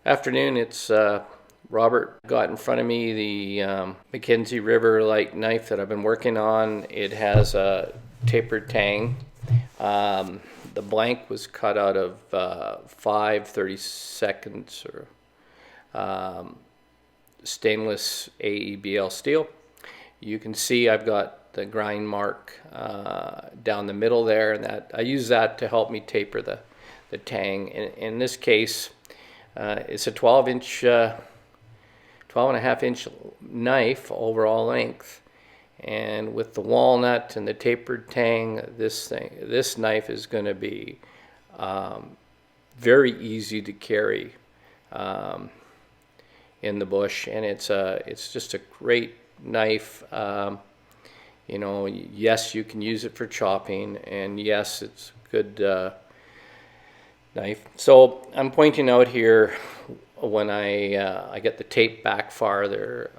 Afternoon, it's Robert. Got in front of me the Mackenzie River light knife that I've been working on. It has a tapered tang. The blank was cut out of 5/32 or stainless AEBL steel. You can see I've got the grind mark down the middle there, and that I use that to help me taper the tang. In this case, it's a 12.5 inch knife overall length, and with the walnut and the tapered tang, this knife is going to be very easy to carry in the bush, and it's just a great knife. Yes, you can use it for chopping, and yes, it's a good knife. So I'm pointing out here when I get the tape back farther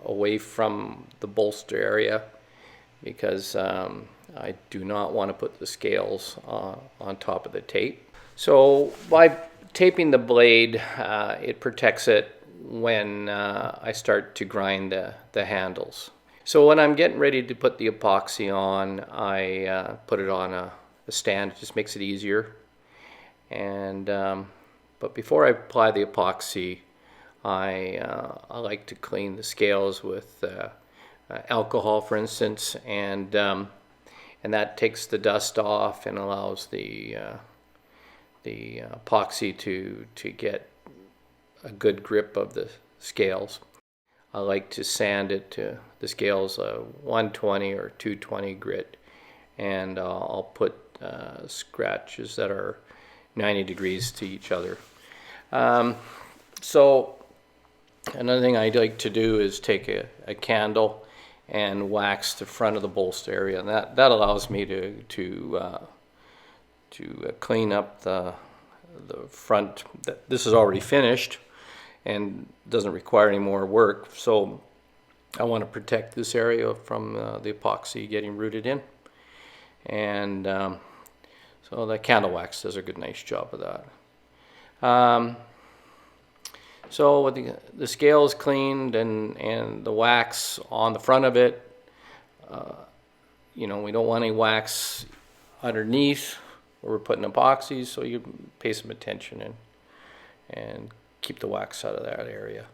away from the bolster area, because I do not want to put the scales on top of the tape. So by taping the blade, it protects it when I start to grind the handles. So when I'm getting ready to put the epoxy on, I put it on a stand. It just makes it easier. And but before I apply the epoxy, I like to clean the scales with alcohol, for instance, and that takes the dust off and allows the epoxy to get a good grip of the scales. I like to sand it to the scales 120 or 220 grit, and I'll put scratches that are 90 degrees to each other. So another thing I like to do is take a candle and wax the front of the bolster area, and that allows me to clean up the front. This is already finished and doesn't require any more work, so I want to protect this area from the epoxy getting rooted in, and so the candle wax does a good, nice job of that. So with the scale is cleaned and the wax on the front of it, we don't want any wax underneath where we're putting epoxy, so you pay some attention and keep the wax out of that area.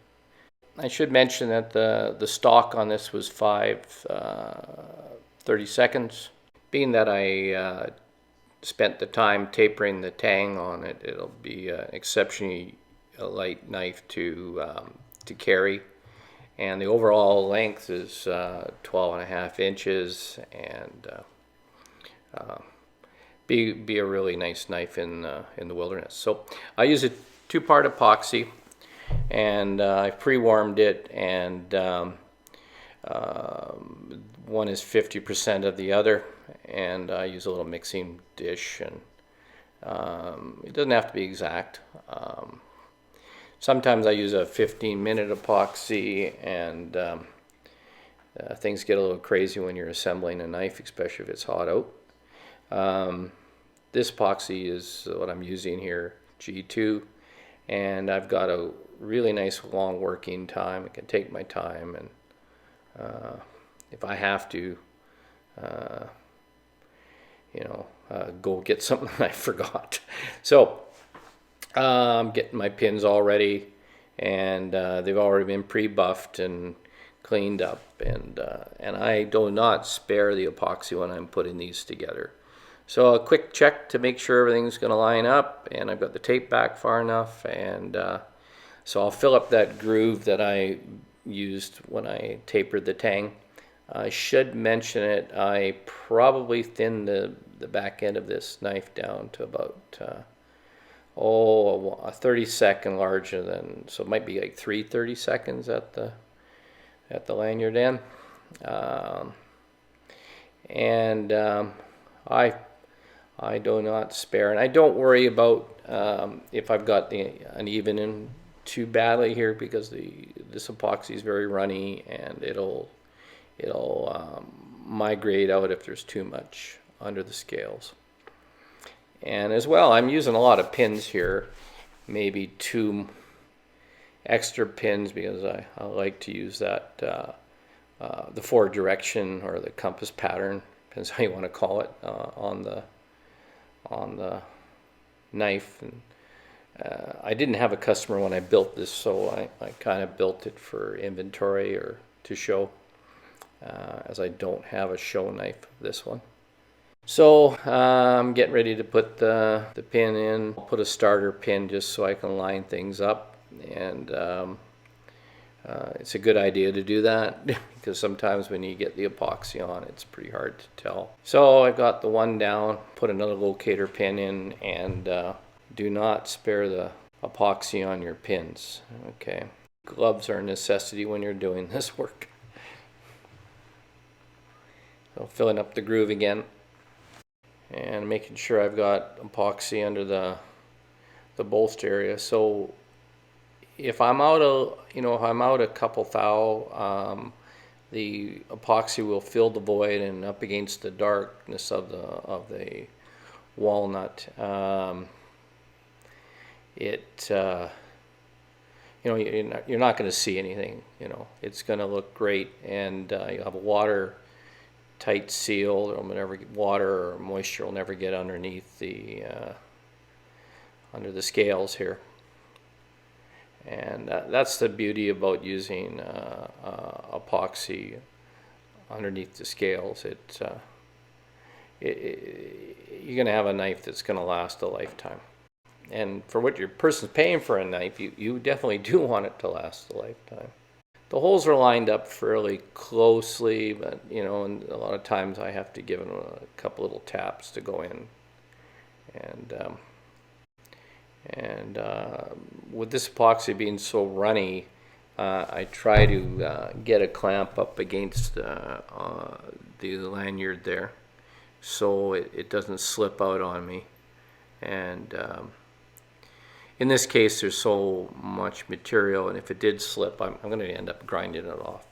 I should mention that the stock on this was 5/32. Being that I spent the time tapering the tang on it, it'll be an exceptionally light knife to carry, and the overall length is 12.5 inches, and be a really nice knife in the wilderness. So I use a two-part epoxy, and I pre-warmed it, and one is 50% of the other, and I use a little mixing dish, and it doesn't have to be exact. Sometimes I use a 15-minute epoxy, and things get a little crazy when you're assembling a knife, especially if it's hot out. This epoxy is what I'm using here, G2, and I've got a really nice long working time. I can take my time, and if I have to, go get something I forgot. So I'm getting my pins all ready, and they've already been pre-buffed and cleaned up, and I do not spare the epoxy when I'm putting these together. So a quick check to make sure everything's going to line up, and I've got the tape back far enough, and so I'll fill up that groove that I used when I tapered the tang. I should mention it, I probably thinned the back end of this knife down to about a 32nd larger than, so it might be like 3/32 at the lanyard end. I do not spare, and I don't worry about if I've got an even in too badly here, because this epoxy is very runny, and it'll migrate out if there's too much under the scales. And as well, I'm using a lot of pins here, maybe 2 extra pins, because I like to use that the forward direction or the compass pattern, depends how you want to call it, on the knife. And I didn't have a customer when I built this, so I kind of built it for inventory or to show, as I don't have a show knife, this one. So I'm getting ready to put the pin in. I'll put a starter pin just so I can line things up, and it's a good idea to do that because sometimes when you get the epoxy on, it's pretty hard to tell. So I got the one down, put another locator pin in, and do not spare the epoxy on your pins. Okay, gloves are a necessity when you're doing this work. So filling up the groove again and making sure I've got epoxy under the bolster area. So if I'm out a couple thou, the epoxy will fill the void and up against the darkness of the walnut. You're not going to see anything. It's going to look great, and you'll have a watertight seal. Water or moisture will never get underneath under the scales here. And that's the beauty about using epoxy underneath the scales. You're going to have a knife that's going to last a lifetime. And for what your person's paying for a knife, you definitely do want it to last a lifetime. The holes are lined up fairly closely, but and a lot of times I have to give them a couple little taps to go in. And with this epoxy being so runny, I try to get a clamp up against the lanyard there, so it doesn't slip out on me. And in this case, there's so much material, and if it did slip, I'm going to end up grinding it off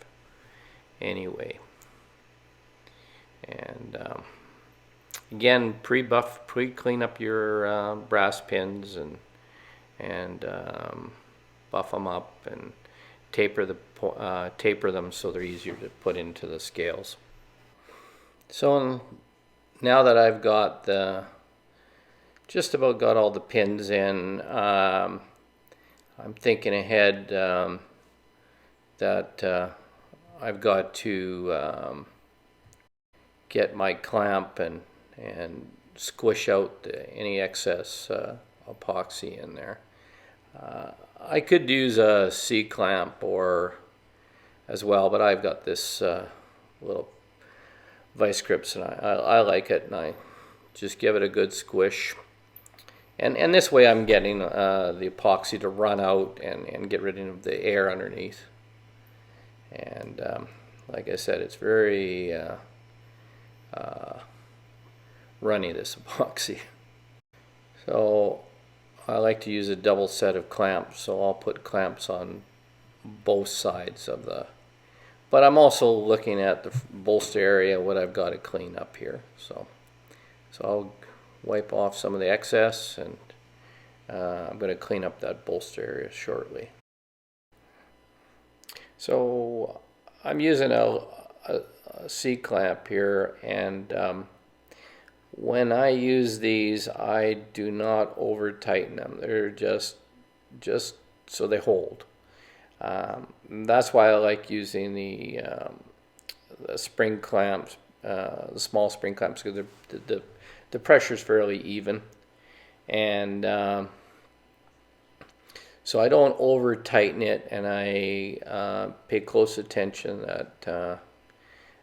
anyway. And again, pre-clean up your brass pins and buff them up and taper them so they're easier to put into the scales. So now that I've got just about got all the pins in, I'm thinking ahead that I've got to get my clamp and squish out any excess epoxy in there. I could use a C-clamp as well, but I've got this little vice grips, and I like it, and I just give it a good squish. And this way I'm getting the epoxy to run out and get rid of the air underneath. And like I said, it's very runny, this epoxy. So I like to use a double set of clamps, so I'll put clamps on both sides of but I'm also looking at the bolster area, what I've got to clean up here. So I'll wipe off some of the excess, and I'm going to clean up that bolster area shortly. So I'm using a C-clamp here, and when I use these, I do not over tighten them. They're just so they hold. That's why I like using the spring clamps, the small spring clamps, because the pressure is fairly even, and so I don't over tighten it, and I pay close attention that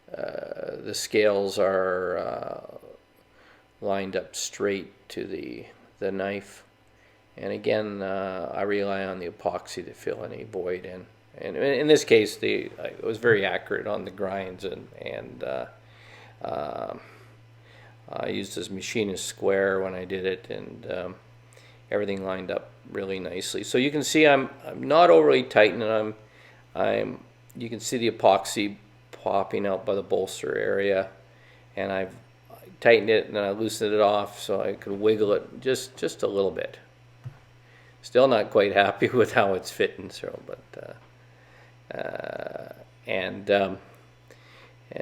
the scales are lined up straight to the knife. And again, I rely on the epoxy to fill any void in. And in this case, it was very accurate on the grinds, and I used this machinist square when I did it, and everything lined up really nicely. So you can see I'm not overly tightening. You can see the epoxy popping out by the bolster area, and I've tightened it and then I loosened it off so I could wiggle it just a little bit. Still not quite happy with how it's fitting, so, but, and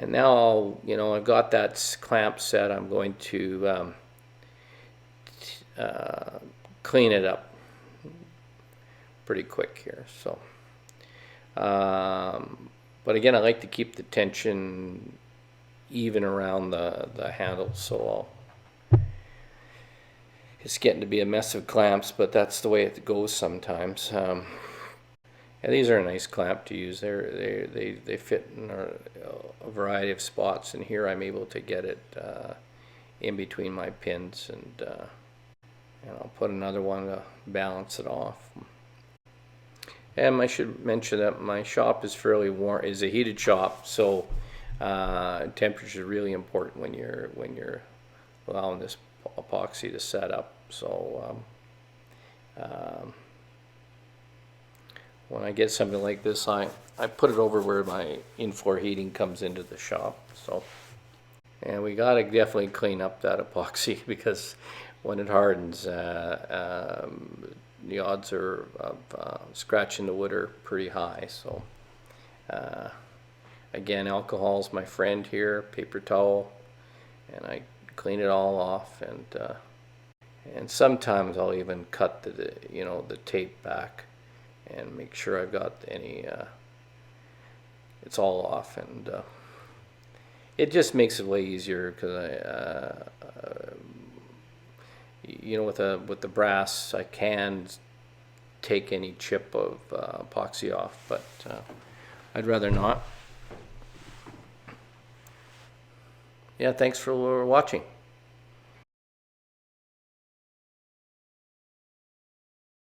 now, you know, I've got that clamp set. I'm going to clean it up pretty quick here. So, but again, I like to keep the tension even around the handle, so it's getting to be a mess of clamps, but that's the way it goes sometimes. And these are a nice clamp to use. They fit in a variety of spots, and here I'm able to get it in between my pins, and I'll put another one to balance it off. And I should mention that my shop is fairly warm. Is a heated shop, so temperature is really important when you're allowing this epoxy to set up. So when I get something like this, I put it over where my in-floor heating comes into the shop. So, and we gotta definitely clean up that epoxy, because when it hardens, the odds of scratching the wood are pretty high. So again, alcohol's my friend here, paper towel, and I clean it all off, and sometimes I'll even cut the tape back and make sure I've got any it's all off, and it just makes it way easier, because you know, with the brass, I can take any chip of epoxy off, but I'd rather not. Yeah, thanks for watching.